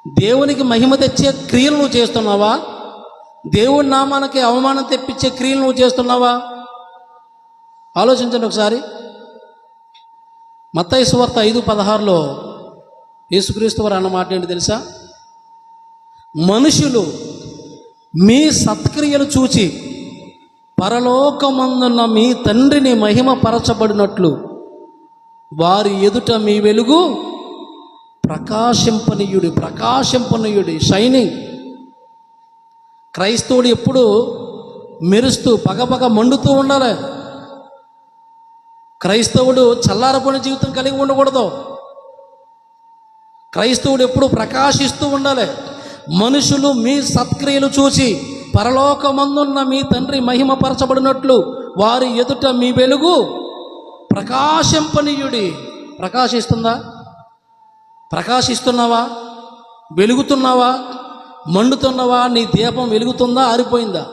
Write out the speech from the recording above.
దేవునికి మహిమ తెచ్చే క్రియలు నువ్వు చేస్తున్నావా? దేవుడి నామానికి అవమానం తెప్పించే క్రియలు నువ్వు చేస్తున్నావా? ఆలోచించండి ఒకసారి. మత్తయి సువార్త 5:16 యేసుక్రీస్తు వారు అన్న మాట ఏంటి తెలుసా? మనుషులు మీ సత్క్రియలు చూచి పరలోకమందున్న మీ తండ్రిని మహిమపరచబడినట్లు వారి ఎదుట మీ వెలుగు ప్రకాశింపనీయుడి షైనింగ్. క్రైస్తవుడు ఎప్పుడు మెరుస్తూ పగపగ మండుతూ ఉండాలి. క్రైస్తవుడు చల్లారపోయిన జీవితం కలిగి ఉండకూడదు. క్రైస్తవుడు ఎప్పుడు ప్రకాశిస్తూ ఉండాలి. మనుషులు మీ సత్క్రియలు చూసి పరలోకమందున్న మీ తండ్రి మహిమపరచబడినట్లు వారి ఎదుట మీ వెలుగు ప్రకాశింపనీయుడి. ప్రకాశిస్తుందా? ప్రకాశిస్తున్నావా? వెలుగుతున్నావా? మండుతున్నావా? నీ దీపం వెలుగుతుందా? ఆరిపోయిందా?